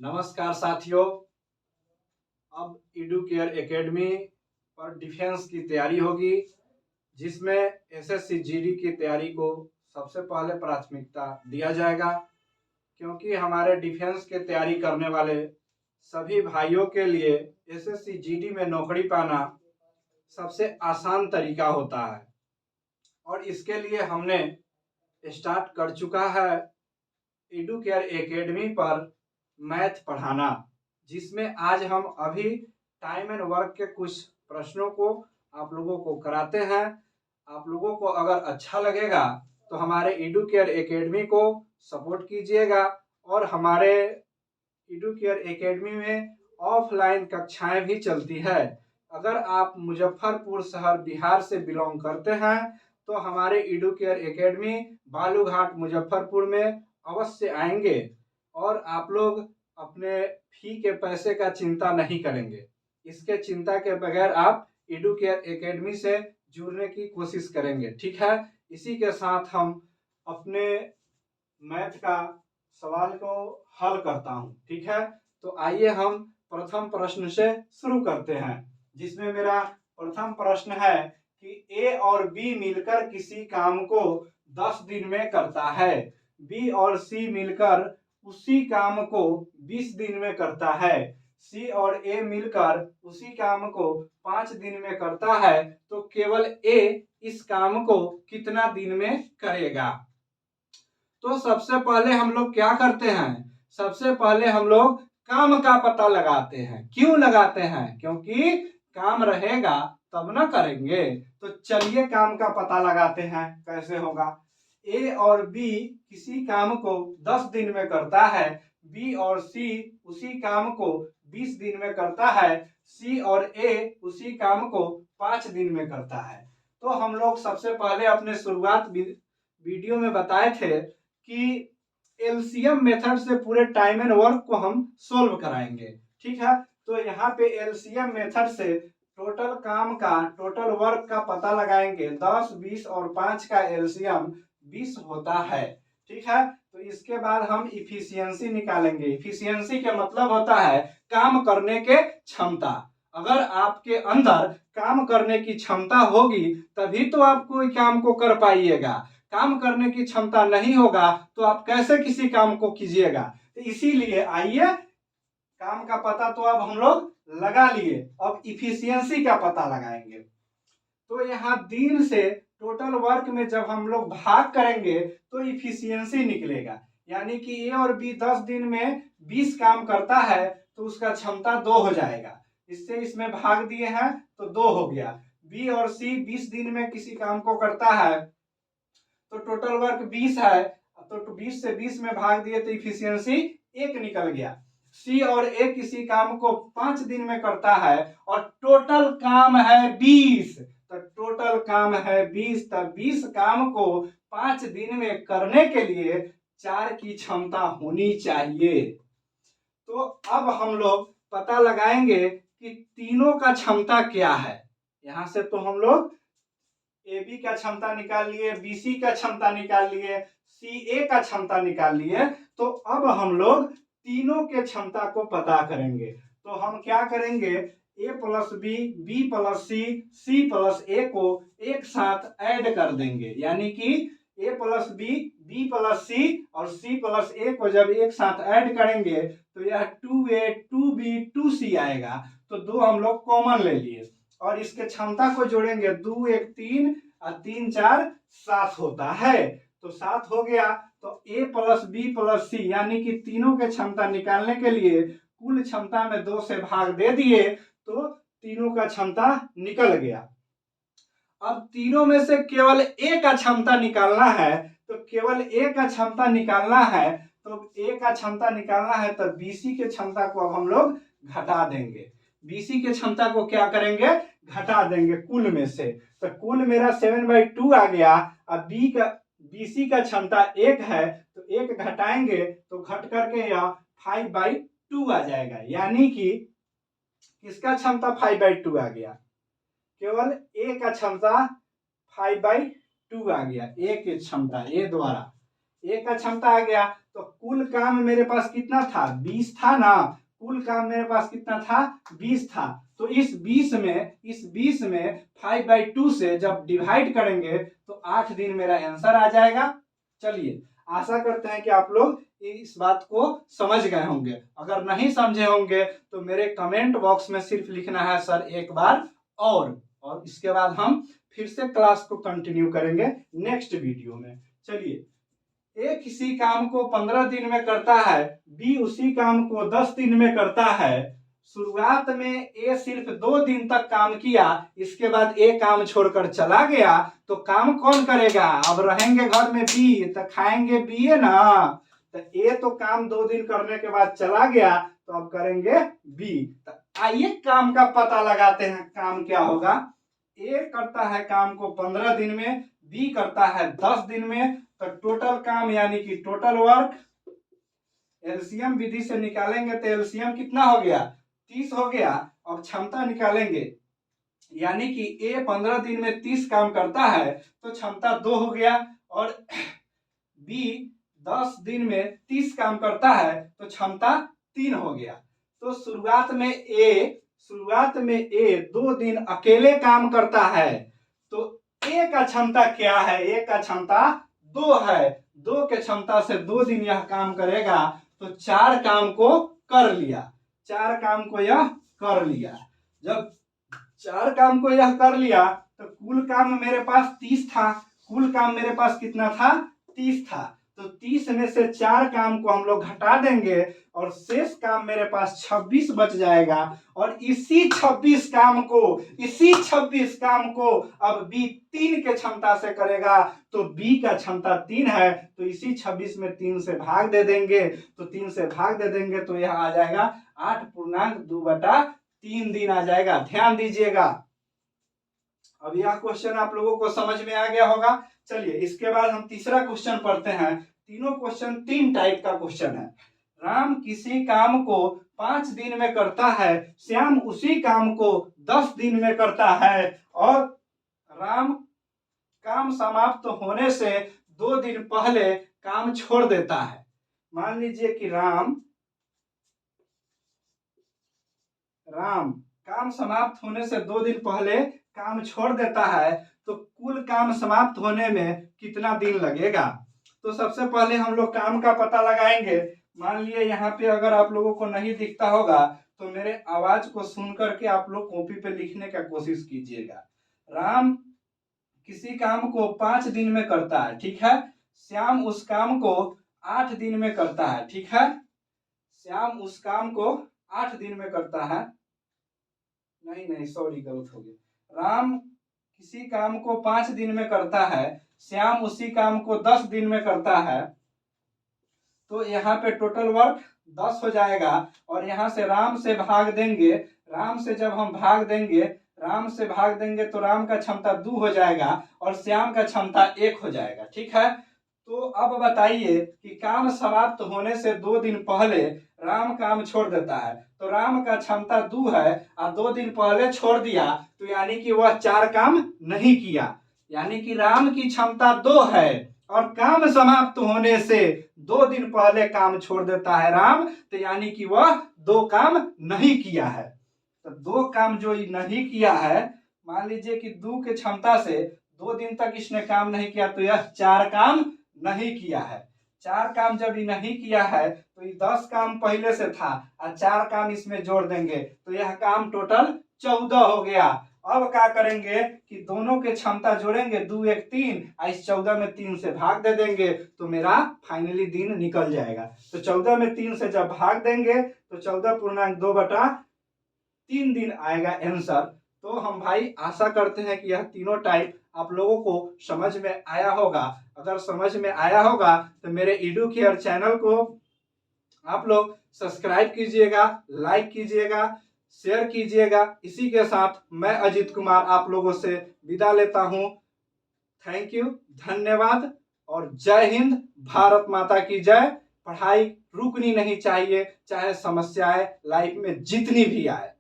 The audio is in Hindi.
नमस्कार साथियों। अब एडुकेयर एकेडमी पर डिफेंस की तैयारी होगी, जिसमें एसएससी जीडी की तैयारी को सबसे पहले प्राथमिकता दिया जाएगा, क्योंकि हमारे डिफेंस की तैयारी करने वाले सभी भाइयों के लिए एसएससी जीडी में नौकरी पाना सबसे आसान तरीका होता है। और इसके लिए हमने स्टार्ट कर चुका है एडुकेयर एकेडमी पर मैथ पढ़ाना, जिसमें आज हम अभी टाइम एंड वर्क के कुछ प्रश्नों को आप लोगों को कराते हैं। आप लोगों को अगर अच्छा लगेगा तो हमारे एडुकेयर एकेडमी को सपोर्ट कीजिएगा, और हमारे एडुकेयर एकेडमी में ऑफलाइन कक्षाएं भी चलती है। अगर आप मुजफ्फरपुर शहर बिहार से बिलोंग करते हैं तो हमारे एडुकेयर एकेडमी बालूघाट मुजफ्फरपुर में अवश्य आएंगे, और आप लोग अपने फी के पैसे का चिंता नहीं करेंगे। इसके चिंता के बगैर आप एडुकेयर एकेडमी से जुड़ने की कोशिश करेंगे, ठीक है। इसी के साथ हम अपने मैथ का सवाल को हल करता हूं, ठीक है। तो आइए हम प्रथम प्रश्न से शुरू करते हैं, जिसमें मेरा प्रथम प्रश्न है कि ए और बी मिलकर किसी काम को 10 दिन में करता है, बी और सी मिलकर उसी काम को 20 दिन में करता है, सी और ए मिलकर उसी काम को 5 दिन में करता है, तो केवल ए इस काम को कितना दिन में करेगा। तो सबसे पहले हम लोग क्या करते हैं, सबसे पहले हम लोग काम का पता लगाते हैं। क्यों लगाते हैं? क्योंकि काम रहेगा तब ना करेंगे। तो चलिए काम का पता लगाते हैं। कैसे होगा? ए और बी किसी काम को 10 दिन में करता है, बी और सी उसी काम को 20 दिन में करता है, सी और ए उसी काम को 5 दिन में करता है। तो हम लोग सबसे पहले अपने शुरुआत वीडियो में बताए थे कि एलसीएम मेथड से पूरे टाइम एंड वर्क को हम सोल्व कराएंगे, ठीक है। तो यहाँ पे एलसीएम मेथड से टोटल काम का, टोटल वर्क का पता लगाएंगे। 10, 20 और 5 का एलसीएम 20 होता है, ठीक है। तो इसके बाद हम इफिशियंसी निकालेंगे। इफिशियंसी का मतलब होता है काम करने के क्षमता। अगर आपके अंदर काम करने की क्षमता होगी तभी तो आप कोई काम को कर पाइएगा। काम करने की क्षमता नहीं होगा तो आप कैसे किसी काम को कीजिएगा। तो इसीलिए आइए काम का पता तो अब हम लोग लगा लिए, अब इफिशियंसी का पता लगाएंगे। तो यहाँ दिन से टोटल वर्क में जब हम लोग भाग करेंगे तो इफिशियंसी निकलेगा, यानी कि ए और बी 10 दिन में 20 काम करता है तो उसका क्षमता 2 हो जाएगा। इससे इसमें भाग दिए हैं तो 2 हो गया। बी और सी 20 दिन में किसी काम को करता है तो टोटल वर्क 20 है, तो 20 से 20 में भाग दिए तो इफिशियंसी 1 निकल गया। सी और ए किसी काम को 5 दिन में करता है और टोटल काम है 20, तो टोटल काम है 20, तब 20 काम को 5 दिन में करने के लिए 4 की क्षमता होनी चाहिए। तो अब हम लोग पता लगाएंगे कि तीनों का क्षमता क्या है। यहां से तो हम लोग ए बी का क्षमता निकाल लिए, बी सी का क्षमता निकाल लिए, सी ए का क्षमता निकाल लिए। तो अब हम लोग तीनों के क्षमता को पता करेंगे। तो हम क्या करेंगे, ए प्लस बी, बी प्लस सी, सी प्लस ए को एक साथ ऐड कर देंगे, यानी कि ए प्लस बी, बी प्लस सी और सी प्लस ए को जब एक साथ ऐड करेंगे तो यह 2a 2b 2c आएगा। तो 2 हम लोग कॉमन ले लिए और इसके क्षमता को जोड़ेंगे। 2 1 3 और 3 4 7 होता है, तो 7 हो गया। तो a प्लस बी प्लस सी यानी कि तीनों के क्षमता निकालने के लिए कुल क्षमता में 2 से भाग दे दिए तो तीनों का क्षमता निकल गया। अब तीनों में से केवल ए का क्षमता निकालना है, तो केवल ए का क्षमता निकालना है, तो ए का क्षमता निकालना है तो बीसी के क्षमता को अब हम लोग घटा देंगे। बीसी के क्षमता को क्या करेंगे, घटा देंगे कुल में से। तो कुल मेरा 7/2 आ गया। अब बीसी का क्षमता 1 है, तो 1 घटाएंगे तो घट करके यह 5/2 आ जाएगा, यानी कि किसका क्षमता 5/2 आ गया, केवल ए का क्षमता 5/2 आ गया। ए की क्षमता, ए द्वारा ए का क्षमता आ गया, तो कुल काम मेरे पास कितना था, 20 था ना, कुल काम मेरे पास कितना था, 20 था। तो इस 20 में 5/2 से जब डिवाइड करेंगे तो 8 दिन मेरा आंसर आ जाएगा। चलिए, आशा करते हैं कि आप लोग इस बात को समझ गए होंगे। अगर नहीं समझे होंगे तो मेरे कमेंट बॉक्स में सिर्फ लिखना है सर एक बार और इसके बाद हम फिर से क्लास को कंटिन्यू करेंगे नेक्स्ट वीडियो में। चलिए, ए किसी काम को 15 दिन में करता है, बी उसी काम को 10 दिन में करता है। शुरुआत में ए सिर्फ 2 दिन तक काम किया, इसके बाद ए काम छोड़कर चला गया, तो काम कौन करेगा। अब रहेंगे घर में बी, तो खाएंगे बी है ना। तो ए तो काम 2 दिन करने के बाद चला गया, तो अब करेंगे बी। तो आइए काम का पता लगाते हैं, काम क्या होगा। ए करता है काम को 15 दिन में, बी करता है 10 दिन में, तो टोटल काम यानी कि टोटल वर्क एलसीएम विधि से निकालेंगे तो एलसीएम कितना हो गया, 30 हो गया। अब क्षमता निकालेंगे, यानी कि ए 15 दिन में 30 काम करता है तो क्षमता 2 हो गया, और बी 10 दिन में 30 काम करता है तो क्षमता 3 हो गया। तो शुरुआत में ए 2 दिन अकेले काम करता है, तो ए का क्षमता क्या है, ए का क्षमता 2 है। 2 के क्षमता से 2 दिन यह काम करेगा, तो 4 काम को कर लिया, 4 काम को यह कर लिया। जब 4 काम को यह कर लिया तो कुल काम मेरे पास 30 था, कुल काम मेरे पास कितना था, 30 था। तो 30 में से 4 काम को हम लोग घटा देंगे और शेष काम मेरे पास 26 बच जाएगा, और इसी 26 काम को अब बी 3 के क्षमता से करेगा, तो बी का क्षमता 3 है, तो इसी 26 में 3 से भाग दे देंगे, तो 3 से भाग दे देंगे तो यह आ जाएगा 8.2/3 दिन आ जाएगा। ध्यान दीजिएगा, अब यह क्वेश्चन आप लोगों को समझ में आ गया होगा। चलिए, इसके बाद हम तीसरा क्वेश्चन पढ़ते हैं। तीनों क्वेश्चन 3 टाइप का क्वेश्चन है। राम किसी काम को 5 दिन में करता है, श्याम उसी काम को 10 दिन में करता है, और राम काम समाप्त होने से 2 दिन पहले काम छोड़ देता है। मान लीजिए कि राम काम समाप्त होने से 2 दिन पहले काम छोड़ देता है, तो कुल काम समाप्त होने में कितना दिन लगेगा। तो सबसे पहले हम लोग काम का पता लगाएंगे। मान लिए यहाँ पे अगर आप लोगों को नहीं दिखता होगा तो मेरे आवाज को सुन करके आप लोग कॉपी पे लिखने का कोशिश कीजिएगा। राम किसी काम को 5 दिन में करता है, ठीक है। श्याम उस काम को 8 दिन में करता है, ठीक है। श्याम उस काम को 8 दिन में करता है, नहीं सॉरी, गलत हो गया। राम किसी काम को 5 दिन में करता है, श्याम उसी काम को 10 दिन में करता है, तो यहाँ पे टोटल वर्क 10 हो जाएगा, और यहाँ से राम से भाग देंगे। राम से जब हम भाग देंगे तो राम का क्षमता 2 हो जाएगा और श्याम का क्षमता 1 हो जाएगा, ठीक है। तो अब बताइए कि काम समाप्त होने से 2 दिन पहले राम काम छोड़ देता है, तो राम का क्षमता 2 है और 2 दिन पहले छोड़ दिया, तो यानी कि वह 4 काम नहीं किया, यानी कि राम की क्षमता 2 है और काम समाप्त होने से 2 दिन पहले काम छोड़ देता है राम, तो यानी कि वह 2 काम नहीं किया है। तो 2 काम जो नहीं किया है, मान लीजिए कि 2 के क्षमता से 2 दिन तक इसने काम नहीं किया, तो यह 4 काम नहीं किया है। 4 काम जब ये नहीं किया है तो ये 10 काम पहले से था और 4 काम इसमें जोड़ देंगे, तो यह काम टोटल 14 हो गया। अब क्या करेंगे कि दोनों के क्षमता जोड़ेंगे, 2 1 3, इस 14 में 3 से भाग दे देंगे, तो मेरा फाइनली दिन निकल जाएगा। तो 14 में 3 से जब भाग देंगे तो 14.2/3 दिन आएगा आंसर। तो हम भाई आशा करते हैं कि यह तीनों टाइप आप लोगों को समझ में आया होगा। अगर समझ में आया होगा तो मेरे एडुकेयर चैनल को आप लोग सब्सक्राइब कीजिएगा, लाइक कीजिएगा, शेयर कीजिएगा। इसी के साथ मैं अजीत कुमार आप लोगों से विदा लेता हूं। थैंक यू, धन्यवाद और जय हिंद। भारत माता की जय। पढ़ाई रुकनी नहीं चाहिए, चाहे समस्याएं लाइफ में जितनी भी आए।